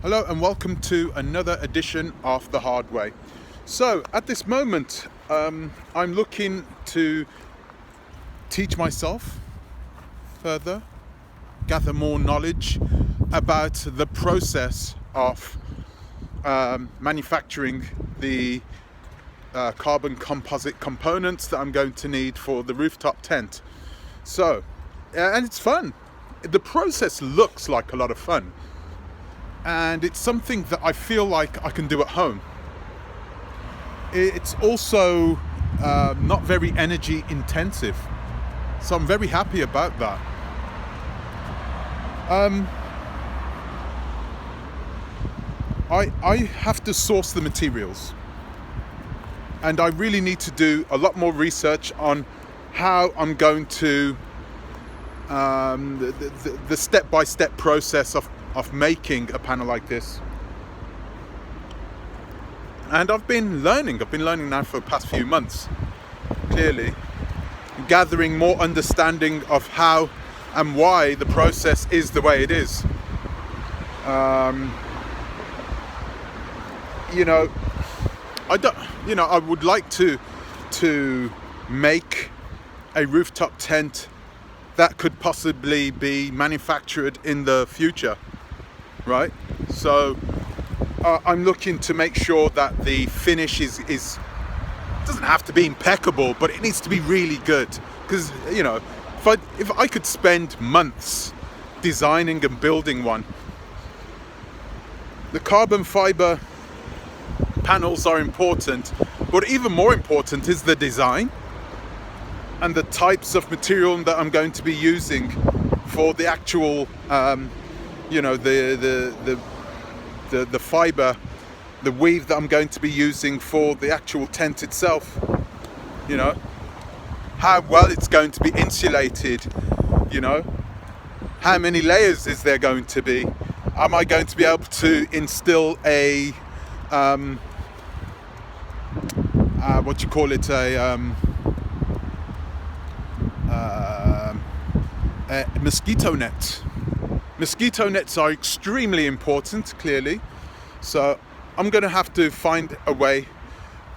Hello and welcome to another edition of The Hard Way. So at this moment I'm looking to teach myself further, gather more knowledge about the process of manufacturing the carbon composite components that I'm going to need for the rooftop tent. So, and it's fun. The process looks like a lot of fun, and it's something that I feel like I can do at home. It's also not very energy intensive, so I'm very happy about that. I have to source the materials, and I really need to do a lot more research on how I'm going to the step-by-step process of making a panel like this. And I've been learning now for the past few months, clearly, gathering more understanding of how and why the process is the way it is. I would like to make a rooftop tent that could possibly be manufactured in the future, right? So I'm looking to make sure that the finish is doesn't have to be impeccable, but it needs to be really good. Because if I could spend months designing and building one, the carbon fiber panels are important, but even more important is the design and the types of material that I'm going to be using for the actual, the fiber, the weave that I'm going to be using for the actual tent itself. How well it's going to be insulated. How many layers is there going to be? Am I going to be able to instill a a mosquito net. Mosquito nets are extremely important, clearly. So I'm going to have to find a way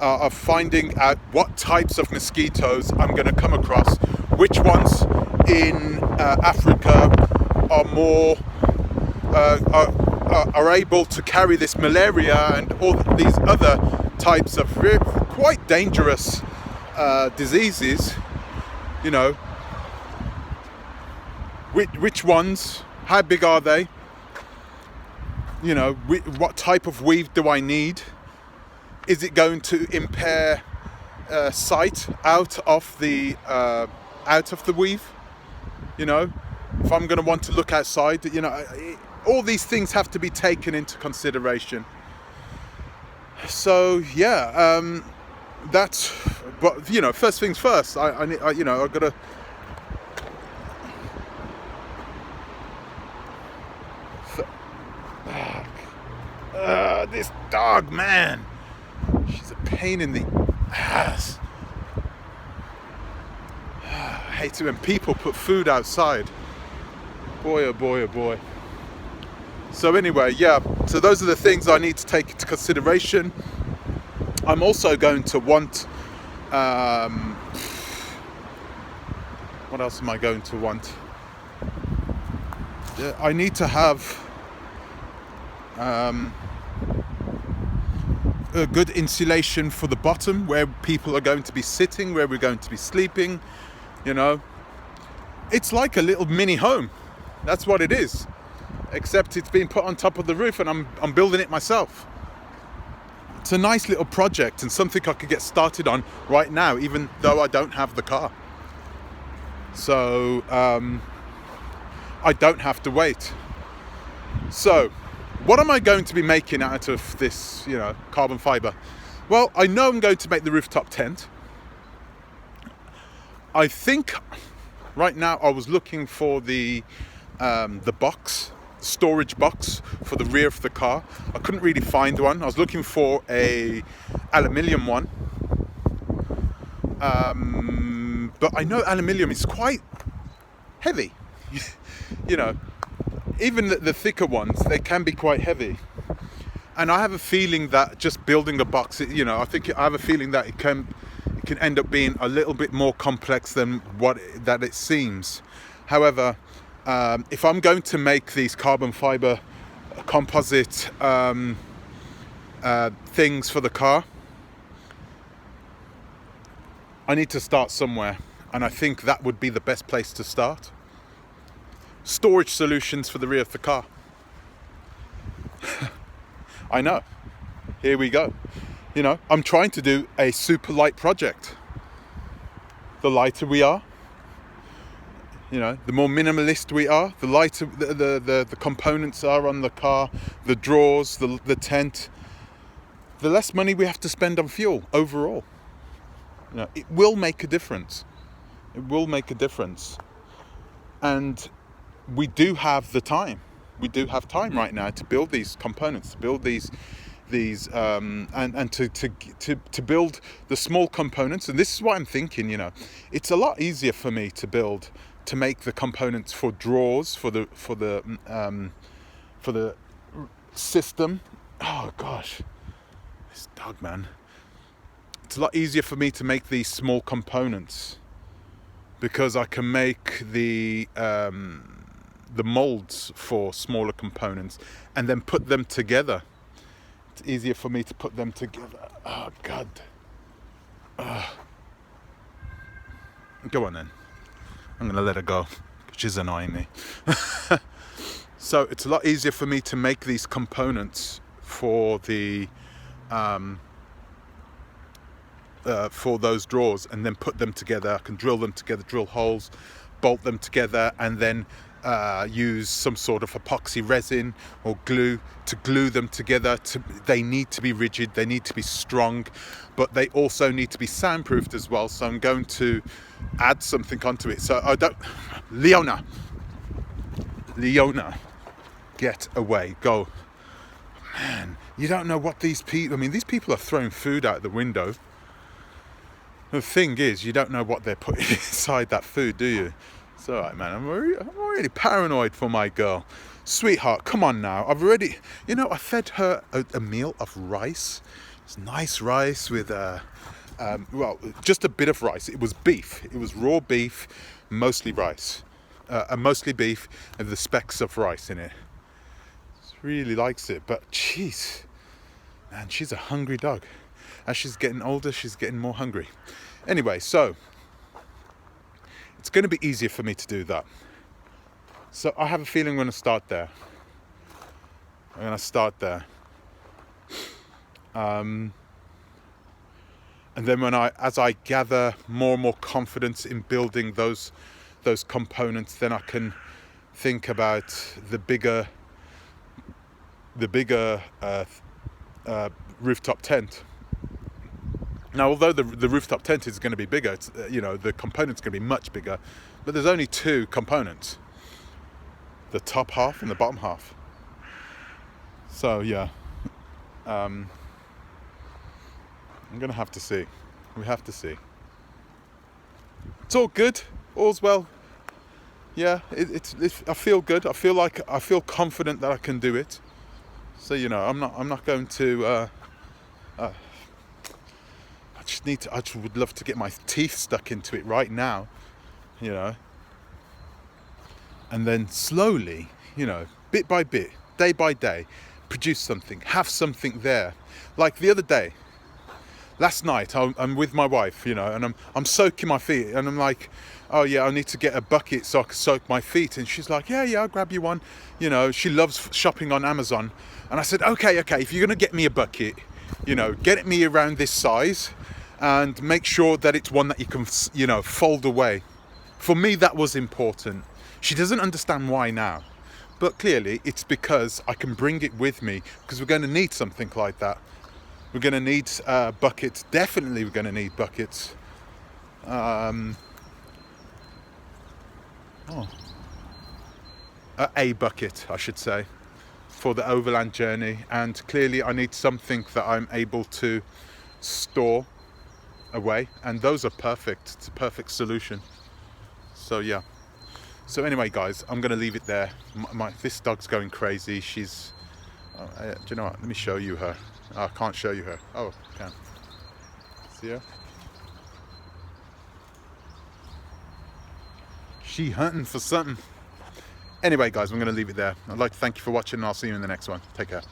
of finding out what types of mosquitoes I'm going to come across, which ones in Africa are more are able to carry this malaria and all these other types of quite dangerous diseases. Which ones? How big are they? What type of weave do I need? Is it going to impair sight out of the weave? If I'm going to want to look outside, all these things have to be taken into consideration. So that's. But first things first. I've got to. This dog, man, she's a pain in the ass. I hate it when people put food outside. Boy, oh boy, oh boy. So anyway, so those are the things I need to take into consideration. I'm also going to want, what else am I going to want? I need to have a good insulation for the bottom, where people are going to be sitting, where we're going to be sleeping. It's like a little mini home. That's what it is, except it's been put on top of the roof, and I'm building it myself. It's a nice little project and something I could get started on right now, even though I don't have the car. So I don't have to wait. So what am I going to be making out of this, carbon fiber? Well, I know I'm going to make the rooftop tent. I think right now I was looking for the storage box for the rear of the car. I couldn't really find one. I was looking for a aluminium one. But I know aluminium is quite heavy. even the thicker ones, they can be quite heavy. And I have a feeling that just building a box, I have a feeling that it can end up being a little bit more complex than that it seems. However, if I'm going to make these carbon fiber composite things for the car, I need to start somewhere, and I think that would be the best place to start. Storage solutions for the rear of the car. I know. Here we go. I'm trying to do a super light project. The lighter we are, the more minimalist we are, the lighter the components are on the car, the drawers, the tent, the less money we have to spend on fuel overall. It will make a difference. It will make a difference. And we do have the time. We do have time right now to build these components, to build these and to build the small components. And this is what I'm thinking. It's a lot easier for me to make the components for drawers for the system. Oh gosh, this dog, man. It's a lot easier for me to make these small components because I can make the molds for smaller components and then put them together. It's easier for me to put them together. Oh God. Go on then. I'm gonna let her go. She's annoying me. So it's a lot easier for me to make these components for the for those drawers and then put them together. I can drill them together, drill holes, bolt them together, and then use some sort of epoxy resin or glue to glue them together. They need to be rigid, they need to be strong, but they also need to be soundproofed as well. So I'm going to add something onto it. So Leona, get away, go. Man, you don't know what these people are throwing food out the window. The thing is, you don't know what they're putting inside that food, do you? It's all right, man. I'm already paranoid for my girl. Sweetheart, come on now. I fed her a meal of rice. It's nice rice with, just a bit of rice. It was beef. It was raw beef, mostly rice. Mostly beef and the specks of rice in it. She really likes it, but jeez, man, she's a hungry dog. As she's getting older, she's getting more hungry. Anyway, so it's going to be easier for me to do that. So I have a feeling I'm going to start there. And then as I gather more and more confidence in building those components, then I can think about the bigger rooftop tent. Now, although the rooftop tent is going to be bigger, it's, the component's going to be much bigger, but there's only two components, the top half and the bottom half. So yeah, I'm going to have to see. We have to see. It's all good. All's well. Yeah, I feel good. I feel confident that I can do it. So I'm not going to. I just would love to get my teeth stuck into it right now, and then slowly, bit by bit, day by day, produce something, have something there. Like the other day, last night, I'm with my wife, and I'm soaking my feet, and I'm like, oh yeah, I need to get a bucket so I can soak my feet. And she's like, yeah, I'll grab you one. She loves shopping on Amazon. And I said, okay, if you're going to get me a bucket, get it me around this size and make sure that it's one that you can, fold away. For me, that was important. She doesn't understand why now, but clearly it's because I can bring it with me, because we're going to need something like that. We're going to need buckets. Definitely we're going to need buckets. A bucket, I should say, for the overland journey. And clearly I need something that I'm able to store away. And those are perfect. It's a perfect solution. So yeah. So anyway, guys, I'm going to leave it there. This dog's going crazy. She's... do you know what? Let me show you her. Oh, I can't show you her. Oh, I can. See her? She hunting for something. Anyway, guys, I'm going to leave it there. I'd like to thank you for watching, and I'll see you in the next one. Take care.